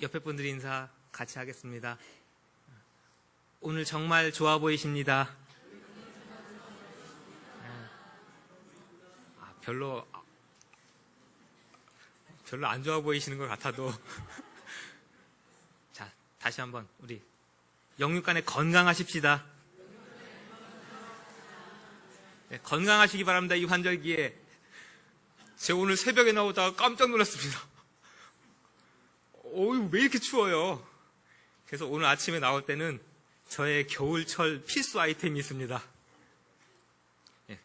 옆에 분들이 인사 같이 하겠습니다. 오늘 정말 좋아 보이십니다. 별로 안 좋아 보이시는 것 같아도 자, 다시 한번 우리 영육간에 건강하십시다. 네, 건강하시기 바랍니다. 이 환절기에 제가 오늘 새벽에 나오다가 깜짝 놀랐습니다. 왜 이렇게 추워요? 그래서 오늘 아침에 나올 때는 저의 겨울철 필수 아이템이 있습니다. 네,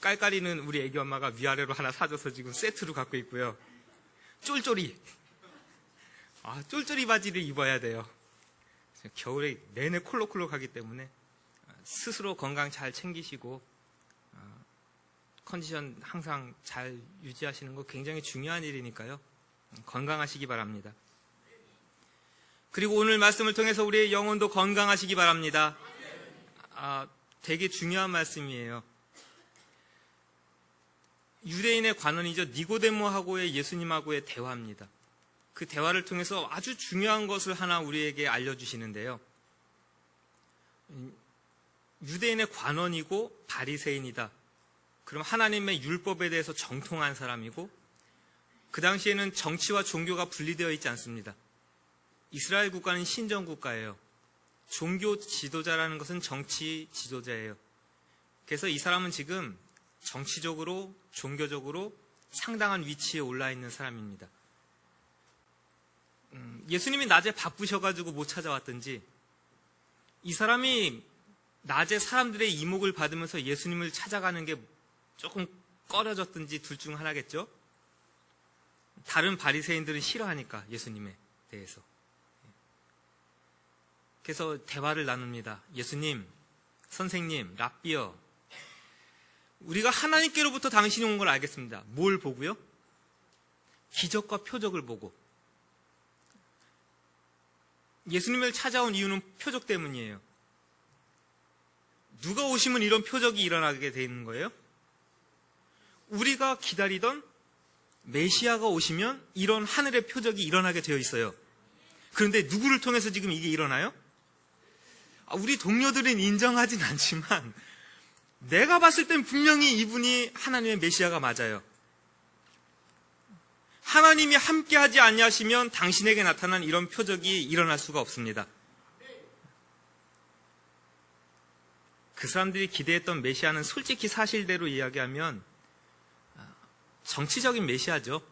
깔깔이는 우리 애기 엄마가 위아래로 하나 사줘서 지금 세트로 갖고 있고요. 쫄쫄이 바지를 입어야 돼요. 겨울에 내내 콜록콜록하기 때문에 스스로 건강 잘 챙기시고 컨디션 항상 잘 유지하시는 거 굉장히 중요한 일이니까요. 건강하시기 바랍니다. 그리고 오늘 말씀을 통해서 우리의 영혼도 건강하시기 바랍니다. 되게 중요한 말씀이에요. 유대인의 관원이죠. 니고데모하고의 예수님하고의 대화입니다. 그 대화를 통해서 아주 중요한 것을 하나 우리에게 알려주시는데요. 유대인의 관원이고 바리새인이다. 그럼 하나님의 율법에 대해서 정통한 사람이고, 그 당시에는 정치와 종교가 분리되어 있지 않습니다. 이스라엘 국가는 신정국가예요. 종교 지도자라는 것은 정치 지도자예요. 그래서 이 사람은 지금 정치적으로, 종교적으로 상당한 위치에 올라 있는 사람입니다. 예수님이 낮에 바쁘셔가지고 못 찾아왔든지, 이 사람이 낮에 사람들의 이목을 받으면서 예수님을 찾아가는 게 조금 꺼려졌든지 둘 중 하나겠죠? 다른 바리새인들은 싫어하니까 예수님에 대해서. 그래서 대화를 나눕니다. 예수님, 선생님, 랍비여, 우리가 하나님께로부터 당신이 온 걸 알겠습니다. 뭘 보고요? 기적과 표적을 보고. 예수님을 찾아온 이유는 표적 때문이에요. 누가 오시면 이런 표적이 일어나게 되는 거예요? 우리가 기다리던 메시아가 오시면 이런 하늘의 표적이 일어나게 되어 있어요. 그런데 누구를 통해서 지금 이게 일어나요? 우리 동료들은 인정하진 않지만 내가 봤을 땐 분명히 이분이 하나님의 메시아가 맞아요. 하나님이 함께하지 아니하시면 당신에게 나타난 이런 표적이 일어날 수가 없습니다. 그 사람들이 기대했던 메시아는 솔직히 사실대로 이야기하면 정치적인 메시아죠.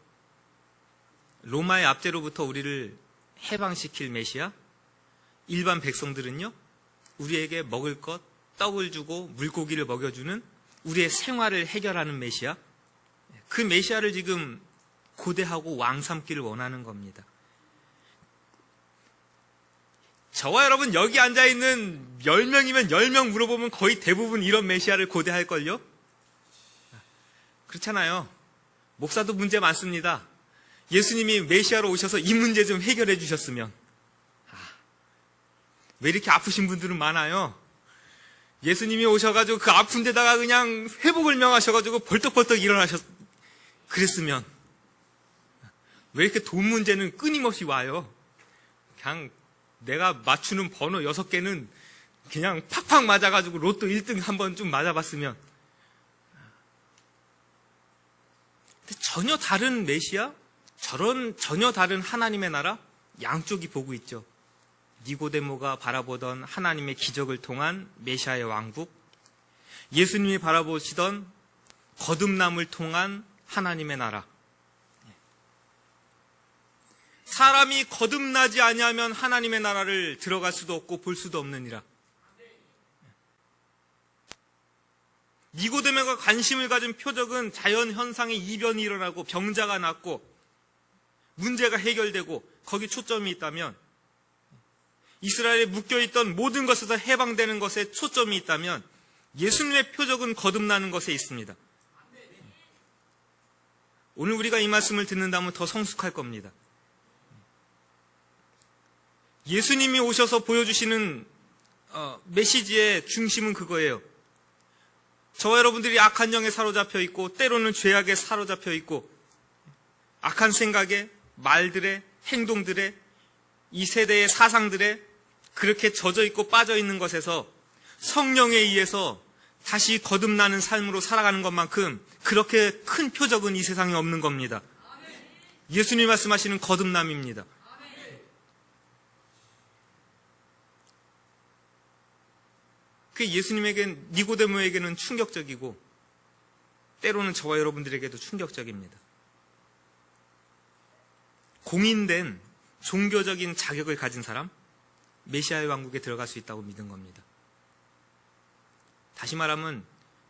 로마의 압제로부터 우리를 해방시킬 메시아. 일반 백성들은요, 우리에게 먹을 것, 떡을 주고 물고기를 먹여주는 우리의 생활을 해결하는 메시아. 그 메시아를 지금 고대하고 왕 삼기를 원하는 겁니다. 저와 여러분 여기 앉아있는 10명이면 10명 물어보면 거의 대부분 이런 메시아를 고대할걸요? 그렇잖아요. 목사도 문제 많습니다. 예수님이 메시아로 오셔서 이 문제 좀 해결해 주셨으면. 왜 이렇게 아프신 분들은 많아요? 예수님이 오셔가지고 그 아픈 데다가 그냥 회복을 명하셔가지고 벌떡벌떡 그랬으면. 왜 이렇게 돈 문제는 끊임없이 와요? 그냥 내가 맞추는 번호 6개는 그냥 팍팍 맞아가지고 로또 1등 한번 좀 맞아봤으면. 근데 전혀 다른 메시아? 전혀 다른 하나님의 나라? 양쪽이 보고 있죠. 니고데모가 바라보던 하나님의 기적을 통한 메시아의 왕국, 예수님이 바라보시던 거듭남을 통한 하나님의 나라. 사람이 거듭나지 아니하면 하나님의 나라를 들어갈 수도 없고 볼 수도 없느니라. 니고데모가 관심을 가진 표적은 자연현상의 이변이 일어나고 병자가 낫고 문제가 해결되고 거기 초점이 있다면, 이스라엘에 묶여있던 모든 것에서 해방되는 것에 초점이 있다면 예수님의 표적은 거듭나는 것에 있습니다. 오늘 우리가 이 말씀을 듣는다면 더 성숙할 겁니다. 예수님이 오셔서 보여주시는 메시지의 중심은 그거예요. 저와 여러분들이 악한 영에 사로잡혀 있고 때로는 죄악에 사로잡혀 있고 악한 생각에, 말들에, 행동들에, 이 세대의 사상들에 그렇게 젖어 있고 빠져 있는 것에서 성령에 의해서 다시 거듭나는 삶으로 살아가는 것만큼 그렇게 큰 표적은 이 세상에 없는 겁니다. 예수님이 말씀하시는 거듭남입니다. 그게 예수님에겐, 니고데모에게는 충격적이고 때로는 저와 여러분들에게도 충격적입니다. 공인된 종교적인 자격을 가진 사람, 메시아의 왕국에 들어갈 수 있다고 믿은 겁니다. 다시 말하면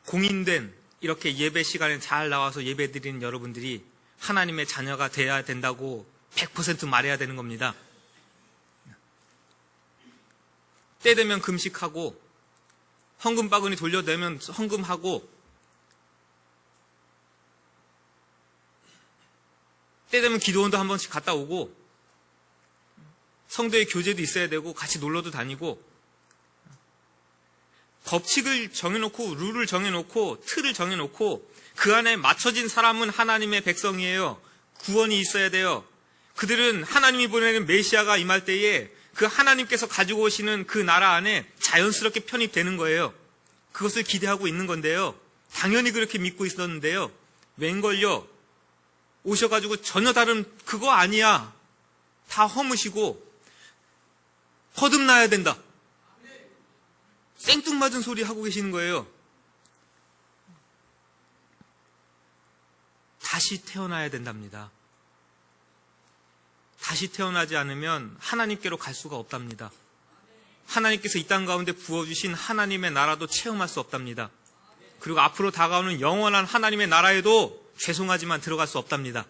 공인된 이렇게 예배 시간에 잘 나와서 예배 드리는 여러분들이 하나님의 자녀가 돼야 된다고 100% 말해야 되는 겁니다. 때 되면 금식하고 헌금 바구니 돌려내면 헌금하고 때 되면 기도원도 한 번씩 갔다 오고 성도의 교제도 있어야 되고 같이 놀러도 다니고 법칙을 정해놓고 룰을 정해놓고 틀을 정해놓고 그 안에 맞춰진 사람은 하나님의 백성이에요. 구원이 있어야 돼요. 그들은 하나님이 보내는 메시아가 임할 때에 그 하나님께서 가지고 오시는 그 나라 안에 자연스럽게 편입되는 거예요. 그것을 기대하고 있는 건데요. 당연히 그렇게 믿고 있었는데요. 웬걸요? 오셔가지고 전혀 다른 그거 아니야. 다 허무시고 거듭나야 된다. 생뚱맞은 소리 하고 계시는 거예요. 다시 태어나야 된답니다. 다시 태어나지 않으면 하나님께로 갈 수가 없답니다. 하나님께서 이 땅 가운데 부어주신 하나님의 나라도 체험할 수 없답니다. 그리고 앞으로 다가오는 영원한 하나님의 나라에도 죄송하지만 들어갈 수 없답니다.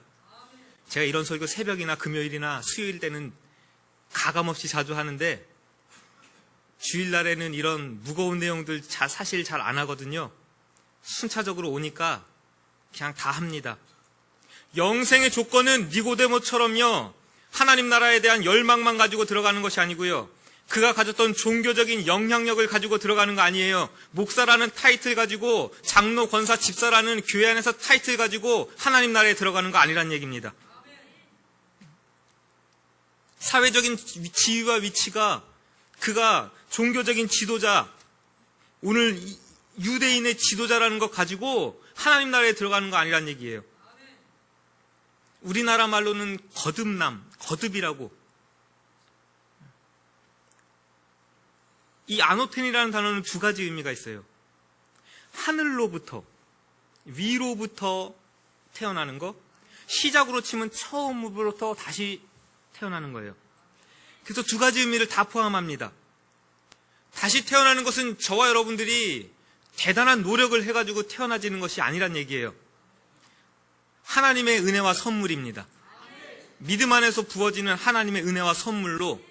제가 이런 설교 새벽이나 금요일이나 수요일 때는 가감없이 자주 하는데 주일날에는 이런 무거운 내용들 사실 잘 안 하거든요. 순차적으로 오니까 그냥 다 합니다. 영생의 조건은 니고데모처럼요. 하나님 나라에 대한 열망만 가지고 들어가는 것이 아니고요. 그가 가졌던 종교적인 영향력을 가지고 들어가는 거 아니에요. 목사라는 타이틀 가지고 장로, 권사, 집사라는 교회 안에서 타이틀 가지고 하나님 나라에 들어가는 거 아니란 얘기입니다. 사회적인 지위와 위치가 그가 종교적인 지도자, 오늘 유대인의 지도자라는 것 가지고 하나님 나라에 들어가는 거 아니란 얘기예요. 우리나라 말로는 거듭남, 거듭이라고. 이 아노텐이라는 단어는 두 가지 의미가 있어요. 하늘로부터, 위로부터 태어나는 거, 시작으로 치면 처음으로부터 다시 태어나는 거예요. 그래서 두 가지 의미를 다 포함합니다. 다시 태어나는 것은 저와 여러분들이 대단한 노력을 해가지고 태어나지는 것이 아니란 얘기예요. 하나님의 은혜와 선물입니다. 믿음 안에서 부어지는 하나님의 은혜와 선물로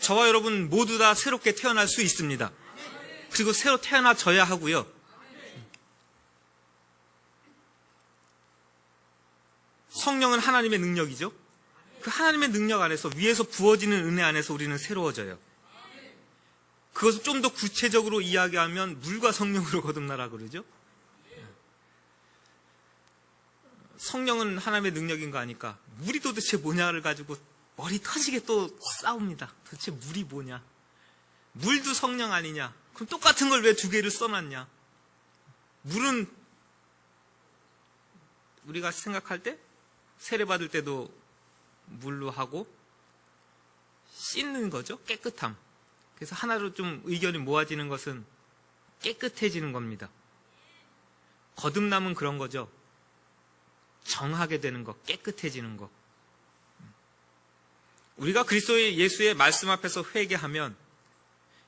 저와 여러분 모두 다 새롭게 태어날 수 있습니다. 그리고 새로 태어나져야 하고요. 성령은 하나님의 능력이죠. 그 하나님의 능력 안에서 위에서 부어지는 은혜 안에서 우리는 새로워져요. 그것을 좀 더 구체적으로 이야기하면 물과 성령으로 거듭나라 그러죠. 성령은 하나님의 능력인 거 아니까 물이 도대체 뭐냐를 가지고 머리 터지게 또 싸웁니다. 도대체 물이 뭐냐? 물도 성령 아니냐? 그럼 똑같은 걸 왜 두 개를 써놨냐? 물은 우리가 생각할 때 세례받을 때도 물로 하고 씻는 거죠. 깨끗함. 그래서 하나로 좀 의견이 모아지는 것은 깨끗해지는 겁니다. 거듭남은 그런 거죠. 정하게 되는 것, 깨끗해지는 것. 우리가 그리스도의 예수의 말씀 앞에서 회개하면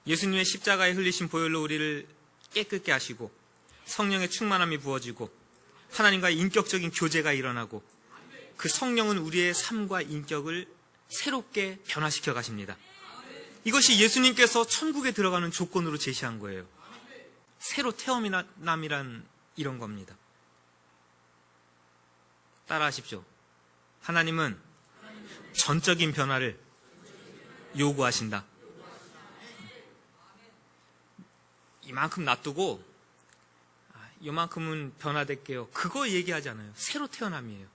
예수님의 십자가에 흘리신 보혈로 우리를 깨끗게 하시고 성령의 충만함이 부어지고 하나님과의 인격적인 교제가 일어나고 그 성령은 우리의 삶과 인격을 새롭게 변화시켜 가십니다. 이것이 예수님께서 천국에 들어가는 조건으로 제시한 거예요. 새로 태어남이란 이런 겁니다. 따라하십시오. 하나님은 전적인 변화를 요구하신다. 이만큼 놔두고 이만큼은 변화될게요. 그거 얘기하지 않아요. 새로 태어남이에요.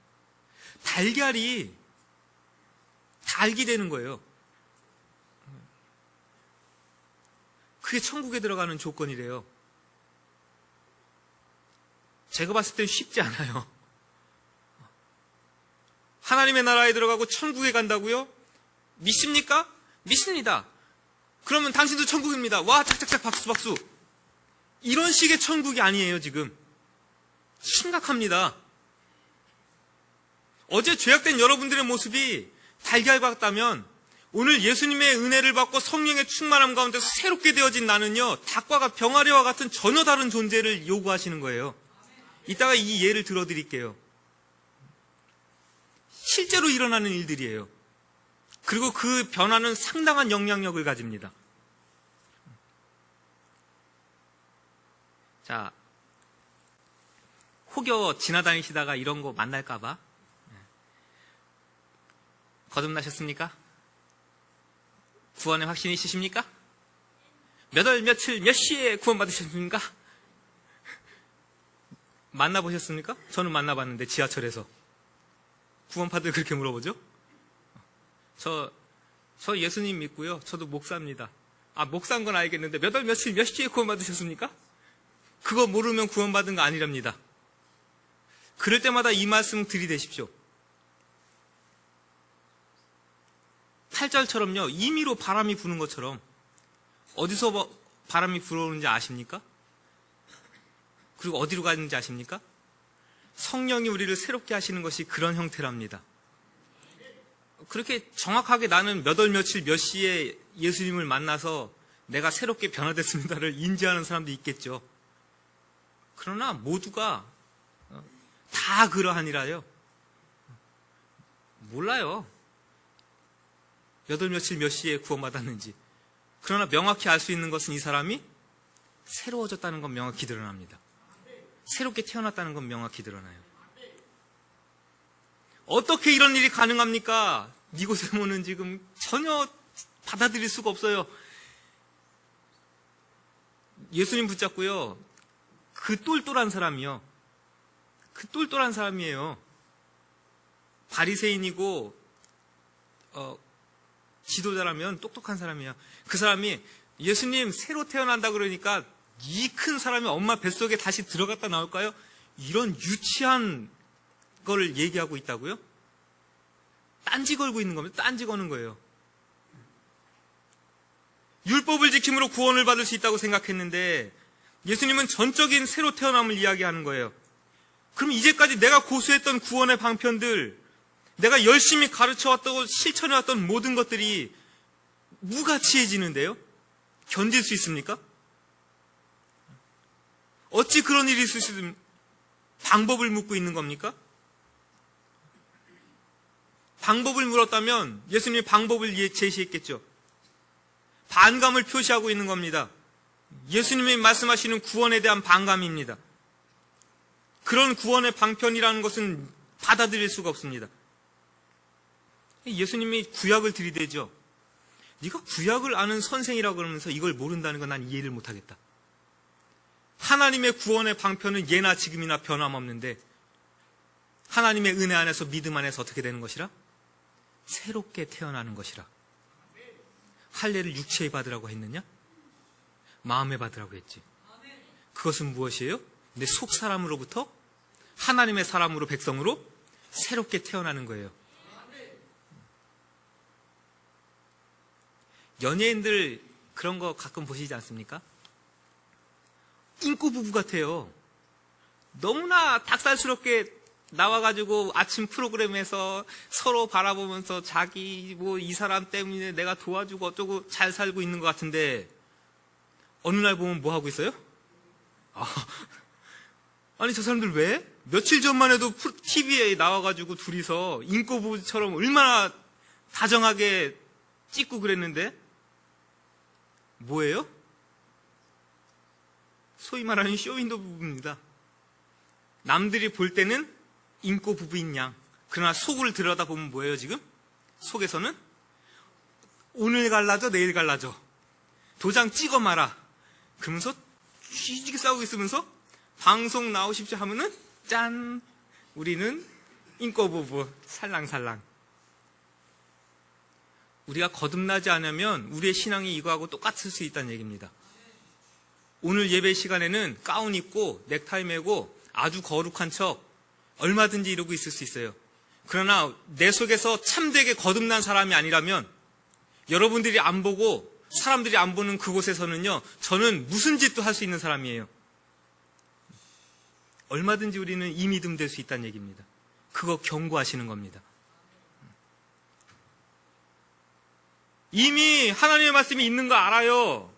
달걀이 알게 되는 거예요. 그게 천국에 들어가는 조건이래요. 제가 봤을 땐 쉽지 않아요. 하나님의 나라에 들어가고 천국에 간다고요? 믿습니까? 믿습니다. 그러면 당신도 천국입니다. 와, 착착착 박수 박수. 이런 식의 천국이 아니에요, 지금. 심각합니다. 어제 죄악된 여러분들의 모습이 달걀 같다면 오늘 예수님의 은혜를 받고 성령의 충만함 가운데서 새롭게 되어진 나는요, 닭과 병아리와 같은 전혀 다른 존재를 요구하시는 거예요. 이따가 이 예를 들어드릴게요. 실제로 일어나는 일들이에요. 그리고 그 변화는 상당한 영향력을 가집니다. 자, 혹여 지나다니시다가 이런 거 만날까봐 거듭나셨습니까? 구원의 확신이 있으십니까? 몇 월, 며칠, 몇 시에 구원받으셨습니까? 만나보셨습니까? 저는 만나봤는데, 지하철에서. 구원파들 그렇게 물어보죠? 저 예수님 믿고요. 저도 목사입니다. 아, 목사인 건 알겠는데, 몇 월, 며칠, 몇 시에 구원받으셨습니까? 그거 모르면 구원받은 거 아니랍니다. 그럴 때마다 이 말씀 들이대십시오. 8절처럼요, 임의로 바람이 부는 것처럼 어디서 바람이 불어오는지 아십니까? 그리고 어디로 가는지 아십니까? 성령이 우리를 새롭게 하시는 것이 그런 형태랍니다. 그렇게 정확하게 나는 몇 월 며칠 몇 시에 예수님을 만나서 내가 새롭게 변화됐습니다를 인지하는 사람도 있겠죠. 그러나 모두가 다 그러하니라요. 몰라요. 몇 월 며칠 몇 시에 구원받았는지. 그러나 명확히 알 수 있는 것은 이 사람이 새로워졌다는 건 명확히 드러납니다. 새롭게 태어났다는 건 명확히 드러나요. 어떻게 이런 일이 가능합니까? 니고데모는 지금 전혀 받아들일 수가 없어요. 예수님 붙잡고요, 그 똘똘한 사람이요, 그 똘똘한 사람이에요. 바리새인이고 지도자라면 똑똑한 사람이야. 그 사람이 예수님 새로 태어난다 그러니까 이 큰 사람이 엄마 뱃속에 다시 들어갔다 나올까요? 이런 유치한 걸 얘기하고 있다고요? 딴지 걸고 있는 겁니다. 딴지 거는 거예요. 율법을 지킴으로 구원을 받을 수 있다고 생각했는데 예수님은 전적인 새로 태어남을 이야기하는 거예요. 그럼 이제까지 내가 고수했던 구원의 방편들, 내가 열심히 가르쳐왔다고 실천해왔던 모든 것들이 무가치해지는데요? 견딜 수 있습니까? 어찌 그런 일이 있을 수 있습니까? 방법을 묻고 있는 겁니까? 방법을 물었다면 예수님이 방법을 제시했겠죠. 반감을 표시하고 있는 겁니다. 예수님이 말씀하시는 구원에 대한 반감입니다. 그런 구원의 방편이라는 것은 받아들일 수가 없습니다. 예수님이 구약을 들이대죠. 네가 구약을 아는 선생이라고 그러면서 이걸 모른다는 건 난 이해를 못하겠다. 하나님의 구원의 방편은 예나 지금이나 변함없는데 하나님의 은혜 안에서 믿음 안에서 어떻게 되는 것이라? 새롭게 태어나는 것이라. 할례를 육체에 받으라고 했느냐? 마음에 받으라고 했지. 그것은 무엇이에요? 내 속 사람으로부터 하나님의 사람으로, 백성으로 새롭게 태어나는 거예요. 연예인들 그런 거 가끔 보시지 않습니까? 인꼬 부부 같아요. 너무나 닭살스럽게 나와가지고 아침 프로그램에서 서로 바라보면서 자기 이 사람 때문에 내가 도와주고 어쩌고 잘 살고 있는 것 같은데 어느 날 보면 뭐 하고 있어요? 아니 저 사람들 왜? 며칠 전만 해도 TV에 나와가지고 둘이서 인꼬 부부처럼 얼마나 다정하게 찍고 그랬는데 뭐예요? 소위 말하는 쇼윈도 부부입니다. 남들이 볼 때는 인꼬 부부인 양. 그러나 속을 들여다보면 뭐예요 지금? 속에서는 오늘 갈라져 내일 갈라져. 도장 찍어 마라. 그러면서 쥐지게 싸우고 있으면서 방송 나오십시오 하면은 짠! 우리는 인꼬 부부 살랑살랑. 우리가 거듭나지 않으면 우리의 신앙이 이거하고 똑같을 수 있다는 얘기입니다. 오늘 예배 시간에는 가운 입고 넥타이 매고 아주 거룩한 척 얼마든지 이러고 있을 수 있어요. 그러나 내 속에서 참되게 거듭난 사람이 아니라면 여러분들이 안 보고 사람들이 안 보는 그곳에서는요, 저는 무슨 짓도 할 수 있는 사람이에요. 얼마든지 우리는 이 믿음 될 수 있다는 얘기입니다. 그거 경고하시는 겁니다. 이미 하나님의 말씀이 있는 거 알아요.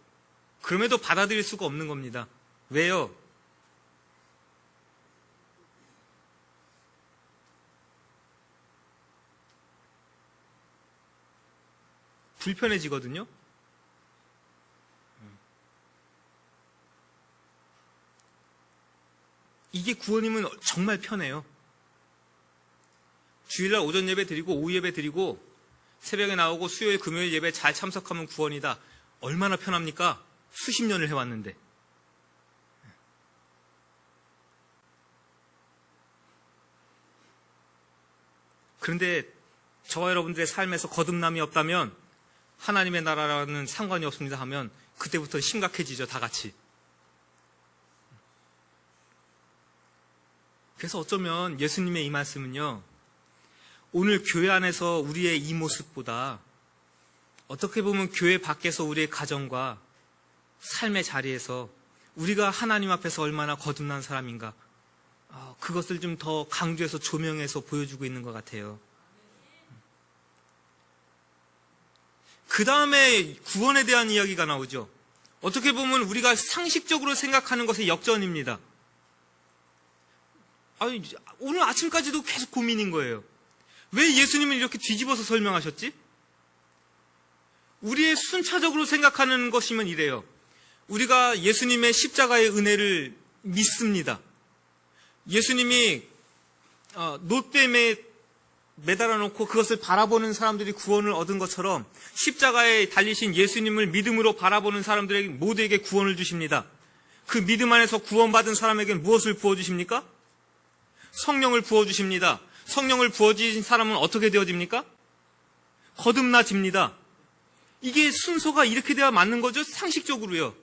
그럼에도 받아들일 수가 없는 겁니다. 왜요? 불편해지거든요. 이게 구원이면 정말 편해요. 주일날 오전 예배 드리고 오후 예배 드리고 새벽에 나오고 수요일 금요일 예배 잘 참석하면 구원이다. 얼마나 편합니까? 수십 년을 해왔는데. 그런데 저와 여러분들의 삶에서 거듭남이 없다면 하나님의 나라라는 상관이 없습니다 하면 그때부터 심각해지죠, 다 같이. 그래서 어쩌면 예수님의 이 말씀은요, 오늘 교회 안에서 우리의 이 모습보다 어떻게 보면 교회 밖에서 우리의 가정과 삶의 자리에서 우리가 하나님 앞에서 얼마나 거듭난 사람인가, 그것을 좀 더 강조해서 조명해서 보여주고 있는 것 같아요. 그 다음에 구원에 대한 이야기가 나오죠. 어떻게 보면 우리가 상식적으로 생각하는 것의 역전입니다. 오늘 아침까지도 계속 고민인 거예요. 왜 예수님은 이렇게 뒤집어서 설명하셨지? 우리의 순차적으로 생각하는 것이면 이래요. 우리가 예수님의 십자가의 은혜를 믿습니다. 예수님이 놋뱀에 매달아 놓고 그것을 바라보는 사람들이 구원을 얻은 것처럼 십자가에 달리신 예수님을 믿음으로 바라보는 사람들에게 모두에게 구원을 주십니다. 그 믿음 안에서 구원받은 사람에게는 무엇을 부어주십니까? 성령을 부어주십니다. 성령을 부어주신 사람은 어떻게 되어집니까? 거듭나집니다. 이게 순서가 이렇게 돼야 맞는 거죠? 상식적으로요.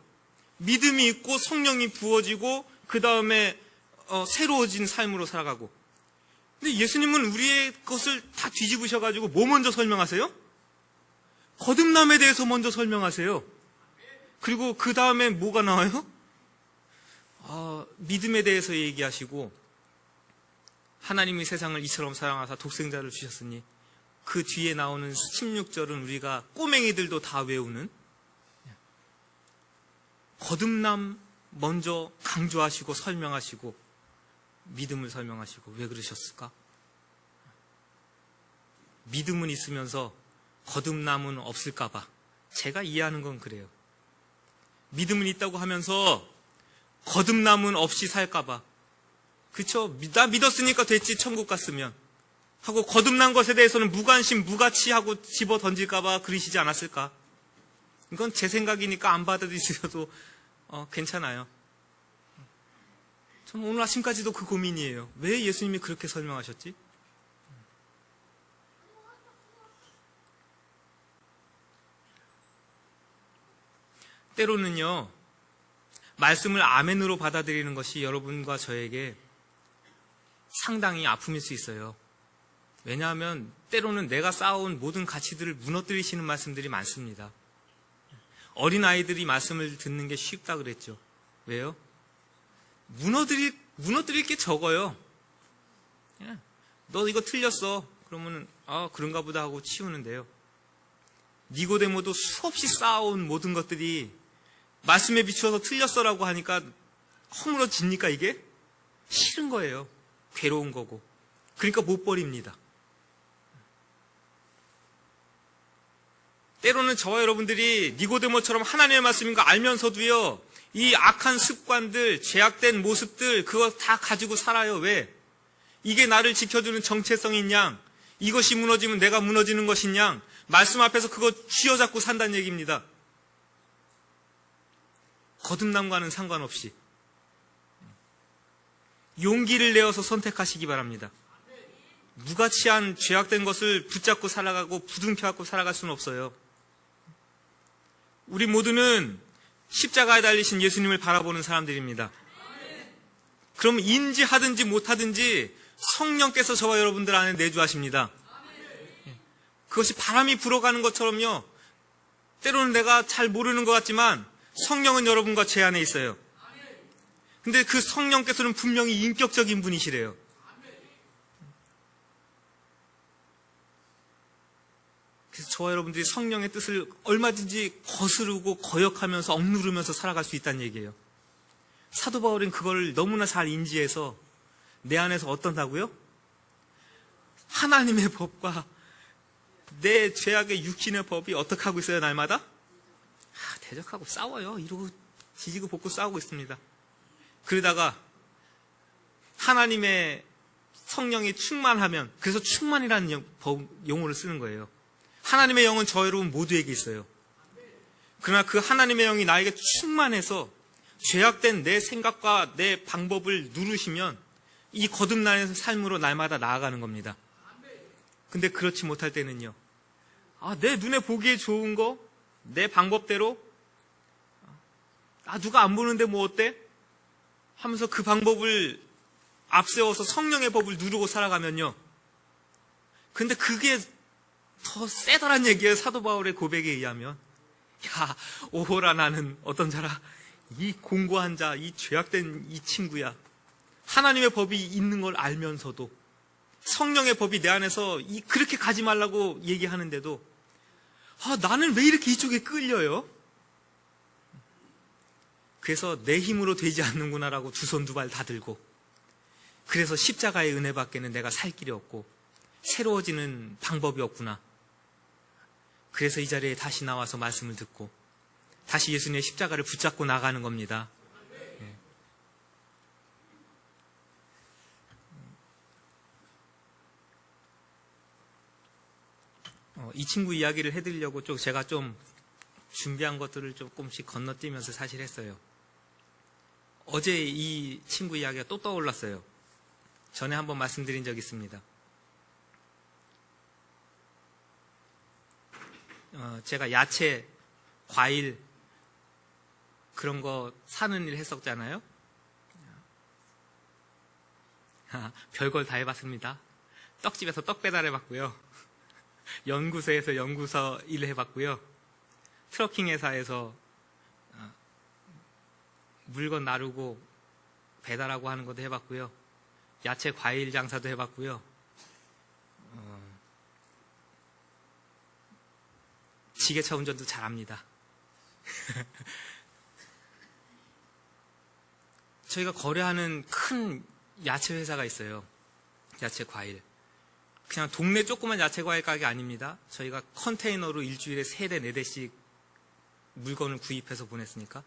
믿음이 있고 성령이 부어지고 그 다음에 새로워진 삶으로 살아가고. 근데 예수님은 우리의 것을 다 뒤집으셔가지고 뭐 먼저 설명하세요? 거듭남에 대해서 먼저 설명하세요. 그리고 그 다음에 뭐가 나와요? 믿음에 대해서 얘기하시고, 하나님이 세상을 이처럼 사랑하사 독생자를 주셨으니, 그 뒤에 나오는 16절은 우리가 꼬맹이들도 다 외우는, 거듭남 먼저 강조하시고 설명하시고 믿음을 설명하시고. 왜 그러셨을까? 믿음은 있으면서 거듭남은 없을까봐. 제가 이해하는 건 그래요. 믿음은 있다고 하면서 거듭남은 없이 살까봐. 그쵸? 나 믿었으니까 됐지, 천국 갔으면 하고, 거듭난 것에 대해서는 무관심, 무가치하고 집어 던질까봐 그러시지 않았을까? 이건 제 생각이니까 안 받아들이셔도 괜찮아요. 저는 오늘 아침까지도 그 고민이에요. 왜 예수님이 그렇게 설명하셨지? 때로는요, 말씀을 아멘으로 받아들이는 것이 여러분과 저에게 상당히 아픔일 수 있어요. 왜냐하면 때로는 내가 쌓아온 모든 가치들을 무너뜨리시는 말씀들이 많습니다. 어린아이들이 말씀을 듣는 게 쉽다 그랬죠. 왜요? 무너뜨릴 게 적어요. 너 이거 틀렸어. 그러면 그런가 보다 하고 치우는데요. 니고데모도 수없이 쌓아온 모든 것들이 말씀에 비추어서 틀렸어라고 하니까 허물어집니까 이게? 싫은 거예요. 괴로운 거고. 그러니까 못 버립니다. 때로는 저와 여러분들이 니고데모처럼 하나님의 말씀인 거 알면서도요, 이 악한 습관들, 죄악된 모습들, 그거 다 가지고 살아요. 왜? 이게 나를 지켜주는 정체성인 양, 이것이 무너지면 내가 무너지는 것인 양, 말씀 앞에서 그거 쥐어잡고 산다는 얘기입니다. 거듭남과는 상관없이 용기를 내어서 선택하시기 바랍니다. 무가치한 죄악된 것을 붙잡고 살아가고 부둥켜안고 살아갈 수는 없어요. 우리 모두는 십자가에 달리신 예수님을 바라보는 사람들입니다. 그럼 인지하든지 못하든지 성령께서 저와 여러분들 안에 내주하십니다. 그것이 바람이 불어가는 것처럼요. 때로는 내가 잘 모르는 것 같지만 성령은 여러분과 제 안에 있어요. 근데 그 성령께서는 분명히 인격적인 분이시래요. 그래서 저와 여러분들이 성령의 뜻을 얼마든지 거스르고 거역하면서 억누르면서 살아갈 수 있다는 얘기예요. 사도 바울은 그걸 너무나 잘 인지해서 내 안에서 어떤다고요? 하나님의 법과 내 죄악의 육신의 법이 어떻게 하고 있어요, 날마다? 대적하고 싸워요. 이러고 지지고 볶고 싸우고 있습니다. 그러다가 하나님의 성령이 충만하면, 그래서 충만이라는 용어를 쓰는 거예요. 하나님의 영은 저 여러분 모두에게 있어요. 그러나 그 하나님의 영이 나에게 충만해서 죄악된 내 생각과 내 방법을 누르시면 이 거듭나는 삶으로 날마다 나아가는 겁니다. 근데 그렇지 못할 때는요, 내 눈에 보기에 좋은 거, 내 방법대로, 누가 안 보는데 뭐 어때? 하면서 그 방법을 앞세워서 성령의 법을 누르고 살아가면요, 근데 그게 더 세다란 얘기예요. 사도 바울의 고백에 의하면. 오호라 나는 어떤 자라, 이 공고한 자, 이 죄악된 이 친구야. 하나님의 법이 있는 걸 알면서도 성령의 법이 내 안에서 그렇게 가지 말라고 얘기하는데도 나는 왜 이렇게 이쪽에 끌려요? 그래서 내 힘으로 되지 않는구나라고 두 손 두 발 다 들고, 그래서 십자가의 은혜밖에는 내가 살 길이 없고 새로워지는 방법이 없구나. 그래서 이 자리에 다시 나와서 말씀을 듣고 다시 예수님의 십자가를 붙잡고 나가는 겁니다. 이 친구 이야기를 해드리려고 제가 좀 준비한 것들을 조금씩 건너뛰면서 사실 했어요. 어제 이 친구 이야기가 또 떠올랐어요. 전에 한번 말씀드린 적이 있습니다. 제가 야채, 과일 그런 거 사는 일 했었잖아요. 별걸 다 해봤습니다. 떡집에서 떡 배달해봤고요. 연구소에서 연구소 일을 해봤고요. 트러킹 회사에서 물건 나르고 배달하고 하는 것도 해봤고요. 야채 과일 장사도 해봤고요. 지게차 운전도 잘합니다. 저희가 거래하는 큰 야채 회사가 있어요. 야채 과일. 그냥 동네 조그만 야채 과일 가게 아닙니다. 저희가 컨테이너로 일주일에 3대, 4대씩 물건을 구입해서 보냈으니까.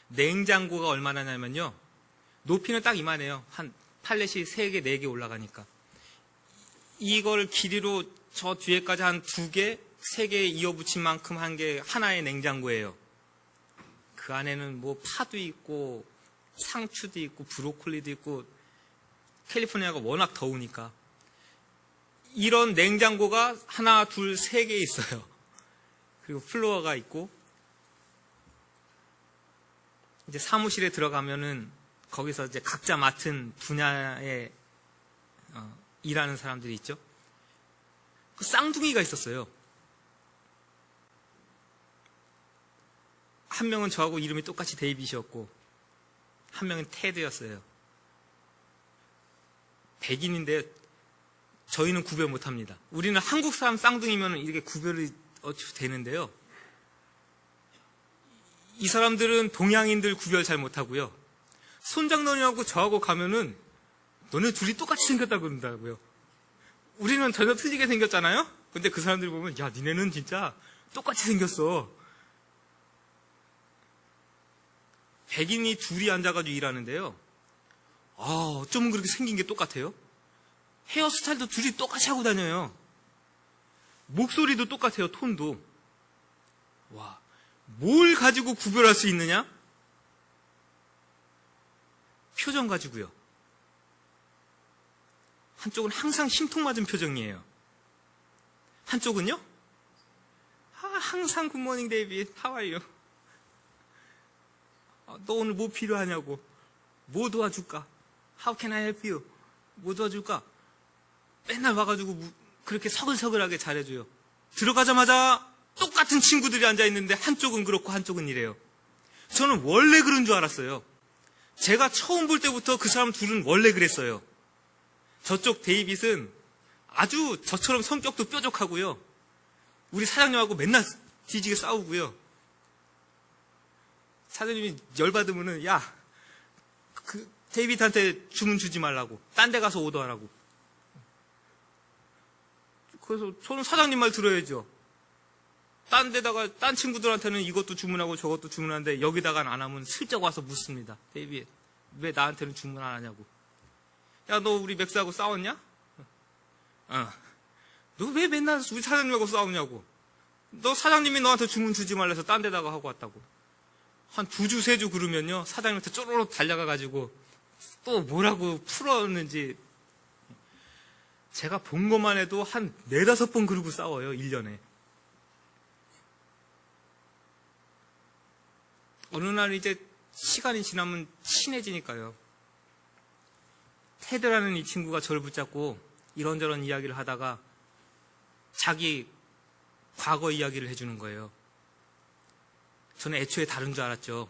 냉장고가 얼마나 냐면요, 높이는 딱 이만해요. 한 팔렛이 3개, 4개 올라가니까. 이걸 길이로 저 뒤에까지 한 2개, 3개 이어붙인 만큼 한 게 하나의 냉장고예요. 그 안에는 뭐 파도 있고 상추도 있고 브로콜리도 있고, 캘리포니아가 워낙 더우니까 이런 냉장고가 하나, 둘, 3개 있어요. 그리고 플로어가 있고, 이제 사무실에 들어가면은 거기서 이제 각자 맡은 분야에 일하는 사람들이 있죠. 그 쌍둥이가 있었어요. 한 명은 저하고 이름이 똑같이 데이빗이었고 한 명은 테드였어요. 백인인데 저희는 구별 못합니다. 우리는 한국 사람 쌍둥이면 이렇게 구별이 되는데요, 이 사람들은 동양인들 구별 잘 못하고요. 손장노님하고 저하고 가면은 너네 둘이 똑같이 생겼다고 그런다고요. 우리는 전혀 틀리게 생겼잖아요. 근데 그 사람들이 보면, 야, 니네는 진짜 똑같이 생겼어. 백인이 둘이 앉아가지고 일하는데요, 어쩌면 그렇게 생긴 게 똑같아요. 헤어스타일도 둘이 똑같이 하고 다녀요. 목소리도 똑같아요. 톤도. 와, 뭘 가지고 구별할 수 있느냐? 표정 가지고요. 한쪽은 항상 심통맞은 표정이에요. 한쪽은요? 항상 굿모닝 데이빗, how are you? 너 오늘 뭐 필요하냐고. 뭐 도와줄까? How can I help you? 뭐 도와줄까? 맨날 와가지고 그렇게 서글서글하게 잘해줘요. 들어가자마자 똑같은 친구들이 앉아있는데 한쪽은 그렇고 한쪽은 이래요. 저는 원래 그런 줄 알았어요. 제가 처음 볼 때부터 그 사람 둘은 원래 그랬어요. 저쪽 데이빗은 아주 저처럼 성격도 뾰족하고요. 우리 사장님하고 맨날 뒤지게 싸우고요. 사장님이 열받으면은 야, 그 데이빗한테 주문 주지 말라고, 딴 데 가서 오더하라고. 그래서 저는 사장님 말 들어야죠. 딴 데다가 딴 친구들한테는 이것도 주문하고 저것도 주문하는데 여기다가는 안 하면 슬쩍 와서 묻습니다. 데이빗, 왜 나한테는 주문 안 하냐고. 야, 너 우리 맥스하고 싸웠냐? 너 왜 맨날 우리 사장님하고 싸우냐고. 너 사장님이 너한테 주문 주지 말라서 딴 데다가 하고 왔다고. 한 2주, 3주 그러면요, 사장님한테 쪼르륵 달려가가지고 또 뭐라고 풀었는지. 제가 본 것만 해도 한 4-5번 그러고 싸워요, 1년에. 어느 날 이제 시간이 지나면 친해지니까요. 테드라는 이 친구가 저를 붙잡고 이런저런 이야기를 하다가 자기 과거 이야기를 해주는 거예요. 저는 애초에 다른 줄 알았죠.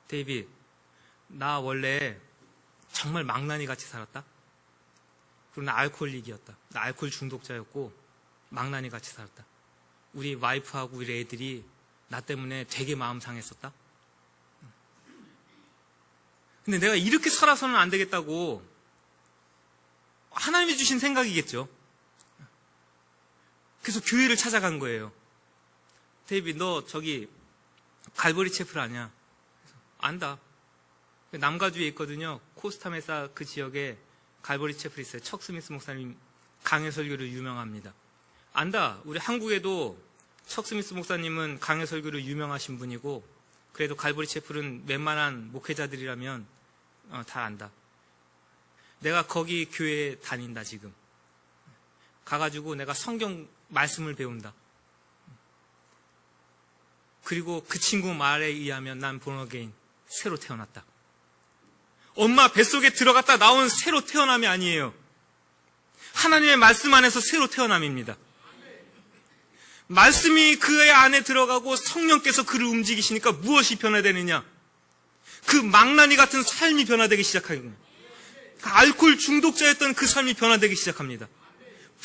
데이빗, 나 원래 정말 망나니 같이 살았다. 그리고 나 알코올릭이었다. 나 알코올 중독자였고 망나니 같이 살았다. 우리 와이프하고 우리 애들이 나 때문에 되게 마음 상했었다. 근데 내가 이렇게 살아서는 안 되겠다고 하나님이 주신 생각이겠죠. 그래서 교회를 찾아간 거예요. 데이빗, 너 저기 갈보리 채플 아냐? 안다. 남가주에 있거든요. 코스타메사 그 지역에 갈보리 채플이 있어요. 척 스미스 목사님 강해 설교로 유명합니다. 안다. 우리 한국에도 척 스미스 목사님은 강해 설교로 유명하신 분이고, 그래도 갈보리 채플은 웬만한 목회자들이라면 다 안다. 내가 거기 교회에 다닌다. 지금 가가지고 내가 성경 말씀을 배운다. 그리고 그 친구 말에 의하면 난 본어게인, 새로 태어났다. 엄마 뱃속에 들어갔다 나온 새로 태어남이 아니에요. 하나님의 말씀 안에서 새로 태어남입니다. 말씀이 그의 안에 들어가고 성령께서 그를 움직이시니까 무엇이 변화되느냐? 그 망나니 같은 삶이 변화되기 시작하는 거예요. 알코올 중독자였던 그 삶이 변화되기 시작합니다.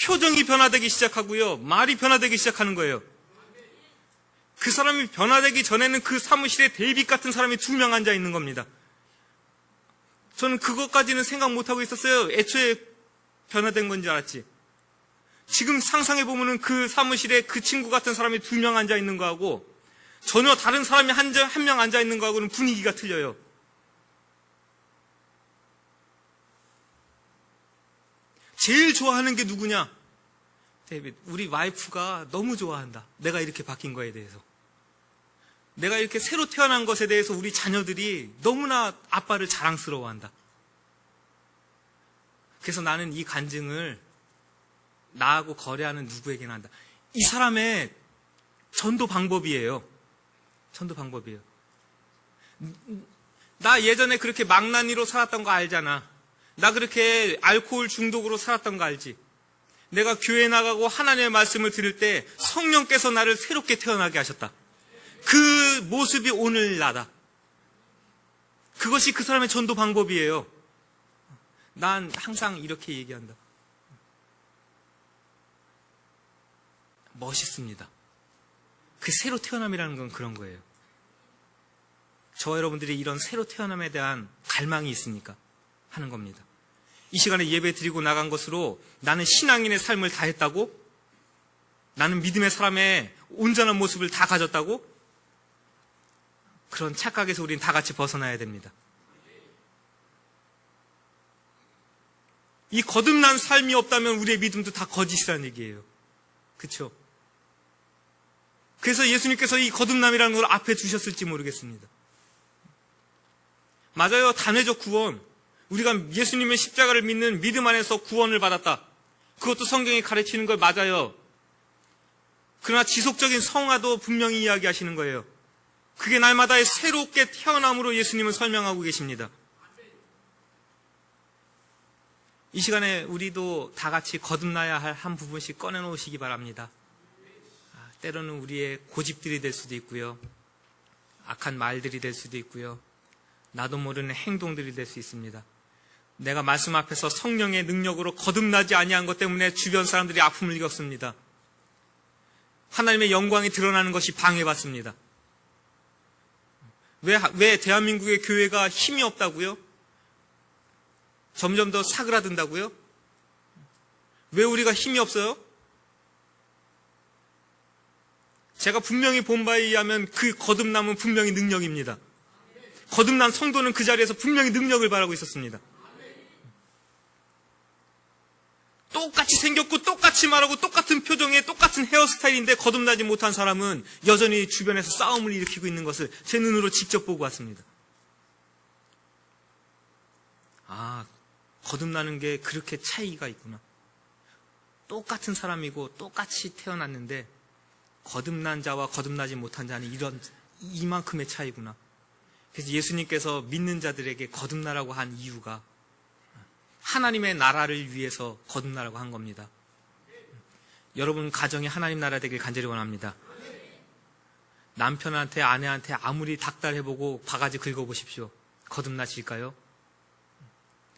표정이 변화되기 시작하고요. 말이 변화되기 시작하는 거예요. 그 사람이 변화되기 전에는 그 사무실에 데이빗 같은 사람이 2명 앉아 있는 겁니다. 저는 그것까지는 생각 못하고 있었어요. 애초에 변화된 건지 알았지. 지금 상상해보면 그 사무실에 그 친구 같은 사람이 2명 앉아 있는 거하고 전혀 다른 사람이 한 명 앉아 있는 거하고는 분위기가 틀려요. 제일 좋아하는 게 누구냐? 데이빗, 우리 와이프가 너무 좋아한다. 내가 이렇게 바뀐 거에 대해서. 내가 이렇게 새로 태어난 것에 대해서 우리 자녀들이 너무나 아빠를 자랑스러워한다. 그래서 나는 이 간증을 나하고 거래하는 누구에게나 한다. 이 사람의 전도 방법이에요. 전도 방법이에요. 나 예전에 그렇게 망나니로 살았던 거 알잖아. 나 그렇게 알코올 중독으로 살았던 거 알지? 내가 교회 나가고 하나님의 말씀을 들을 때 성령께서 나를 새롭게 태어나게 하셨다. 그 모습이 오늘 나다. 그것이 그 사람의 전도 방법이에요. 난 항상 이렇게 얘기한다. 멋있습니다. 그 새로 태어남이라는 건 그런 거예요. 저와 여러분들이 이런 새로 태어남에 대한 갈망이 있습니까? 하는 겁니다. 이 시간에 예배 드리고 나간 것으로 나는 신앙인의 삶을 다 했다고? 나는 믿음의 사람의 온전한 모습을 다 가졌다고? 그런 착각에서 우린 다 같이 벗어나야 됩니다. 이 거듭난 삶이 없다면 우리의 믿음도 다 거짓이라는 얘기예요. 그렇죠? 그래서 예수님께서 이 거듭남이라는 걸 앞에 두셨을지 모르겠습니다. 맞아요. 단회적 구원. 우리가 예수님의 십자가를 믿는 믿음 안에서 구원을 받았다. 그것도 성경이 가르치는 걸 맞아요. 그러나 지속적인 성화도 분명히 이야기하시는 거예요. 그게 날마다의 새롭게 태어남으로 예수님은 설명하고 계십니다. 이 시간에 우리도 다 같이 거듭나야 할 한 부분씩 꺼내놓으시기 바랍니다. 때로는 우리의 고집들이 될 수도 있고요. 악한 말들이 될 수도 있고요. 나도 모르는 행동들이 될 수 있습니다. 내가 말씀 앞에서 성령의 능력으로 거듭나지 아니한 것 때문에 주변 사람들이 아픔을 겪습니다. 하나님의 영광이 드러나는 것이 방해받습니다. 왜 대한민국의 교회가 힘이 없다고요? 점점 더 사그라든다고요? 왜 우리가 힘이 없어요? 제가 분명히 본 바에 의하면 그 거듭남은 분명히 능력입니다. 거듭난 성도는 그 자리에서 분명히 능력을 바라고 있었습니다. 똑같이 생겼고 똑같이 말하고 똑같은 표정에 똑같은 헤어스타일인데 거듭나지 못한 사람은 여전히 주변에서 싸움을 일으키고 있는 것을 제 눈으로 직접 보고 왔습니다. 거듭나는 게 그렇게 차이가 있구나. 똑같은 사람이고 똑같이 태어났는데 거듭난 자와 거듭나지 못한 자는 이만큼의 차이구나. 그래서 예수님께서 믿는 자들에게 거듭나라고 한 이유가 하나님의 나라를 위해서 거듭나라고 한 겁니다. 여러분 가정이 하나님 나라 되길 간절히 원합니다. 남편한테 아내한테 아무리 닥달해보고 바가지 긁어보십시오. 거듭나실까요?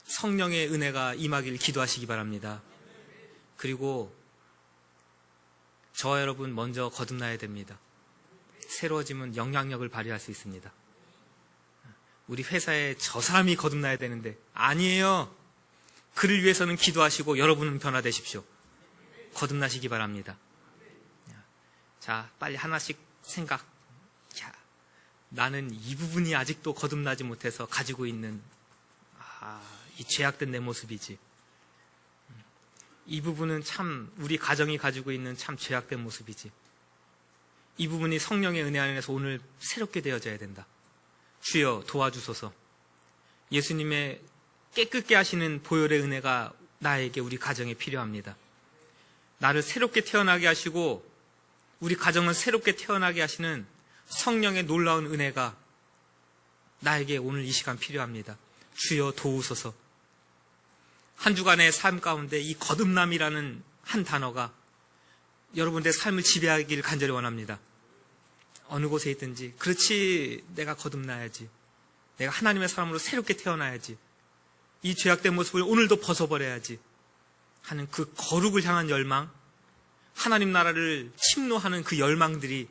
성령의 은혜가 임하길 기도하시기 바랍니다. 그리고 저와 여러분 먼저 거듭나야 됩니다. 새로워지면 영향력을 발휘할 수 있습니다. 우리 회사에 저 사람이 거듭나야 되는데 아니에요. 그를 위해서는 기도하시고 여러분은 변화되십시오. 거듭나시기 바랍니다. 자, 빨리 하나씩 생각. 나는 이 부분이 아직도 거듭나지 못해서 가지고 있는 이 죄악된 내 모습이지. 이 부분은 참 우리 가정이 가지고 있는 참 죄악된 모습이지. 이 부분이 성령의 은혜 안에서 오늘 새롭게 되어져야 된다. 주여 도와주소서. 예수님의 깨끗게 하시는 보혈의 은혜가 나에게 우리 가정에 필요합니다. 나를 새롭게 태어나게 하시고 우리 가정을 새롭게 태어나게 하시는 성령의 놀라운 은혜가 나에게 오늘 이 시간 필요합니다. 주여 도우소서. 한 주간의 삶 가운데 이 거듭남이라는 한 단어가 여러분들의 삶을 지배하기를 간절히 원합니다. 어느 곳에 있든지 그렇지, 내가 거듭나야지. 내가 하나님의 사람으로 새롭게 태어나야지. 이 죄악된 모습을 오늘도 벗어버려야지 하는 그 거룩을 향한 열망, 하나님 나라를 침노하는 그 열망들이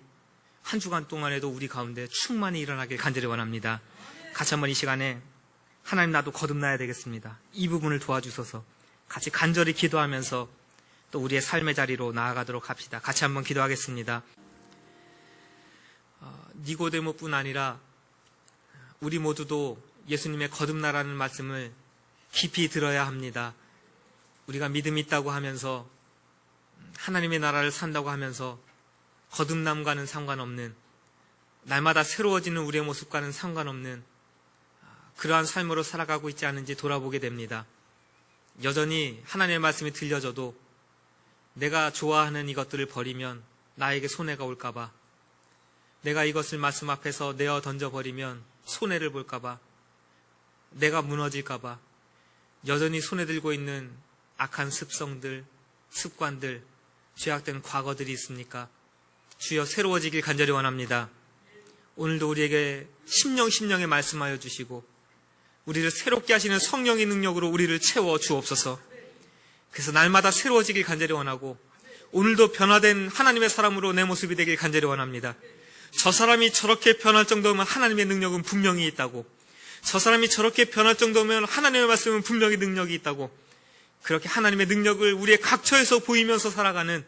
한 주간 동안에도 우리 가운데 충만히 일어나길 간절히 원합니다. 같이 한번 이 시간에 하나님 나도 거듭나야 되겠습니다. 이 부분을 도와주셔서 같이 간절히 기도하면서 또 우리의 삶의 자리로 나아가도록 합시다. 같이 한번 기도하겠습니다. 니고데모뿐 아니라 우리 모두도 예수님의 거듭나라는 말씀을 깊이 들어야 합니다. 우리가 믿음이 있다고 하면서 하나님의 나라를 산다고 하면서 거듭남과는 상관없는, 날마다 새로워지는 우리의 모습과는 상관없는 그러한 삶으로 살아가고 있지 않은지 돌아보게 됩니다. 여전히 하나님의 말씀이 들려져도 내가 좋아하는 이것들을 버리면 나에게 손해가 올까봐, 내가 이것을 말씀 앞에서 내어 던져버리면 손해를 볼까봐, 내가 무너질까봐 여전히 손에 들고 있는 악한 습성들, 습관들, 죄악된 과거들이 있습니까? 주여 새로워지길 간절히 원합니다. 오늘도 우리에게 심령에 말씀하여 주시고 우리를 새롭게 하시는 성령의 능력으로 우리를 채워 주옵소서. 그래서 날마다 새로워지길 간절히 원하고 오늘도 변화된 하나님의 사람으로 내 모습이 되길 간절히 원합니다. 저 사람이 저렇게 변할 정도면 하나님의 능력은 분명히 있다고, 저 사람이 저렇게 변할 정도면 하나님의 말씀은 분명히 능력이 있다고, 그렇게 하나님의 능력을 우리의 각처에서 보이면서 살아가는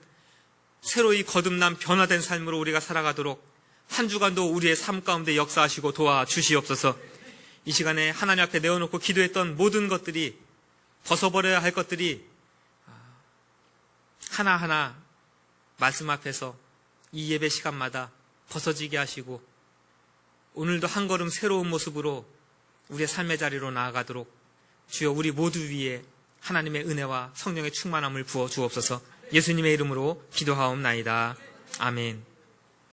새로이 거듭난 변화된 삶으로 우리가 살아가도록 한 주간도 우리의 삶 가운데 역사하시고 도와주시옵소서. 이 시간에 하나님 앞에 내어놓고 기도했던 모든 것들이, 벗어버려야 할 것들이 하나하나 말씀 앞에서 이 예배 시간마다 벗어지게 하시고 오늘도 한 걸음 새로운 모습으로 우리의 삶의 자리로 나아가도록 주여 우리 모두 위에 하나님의 은혜와 성령의 충만함을 부어 주옵소서. 예수님의 이름으로 기도하옵나이다. 아멘.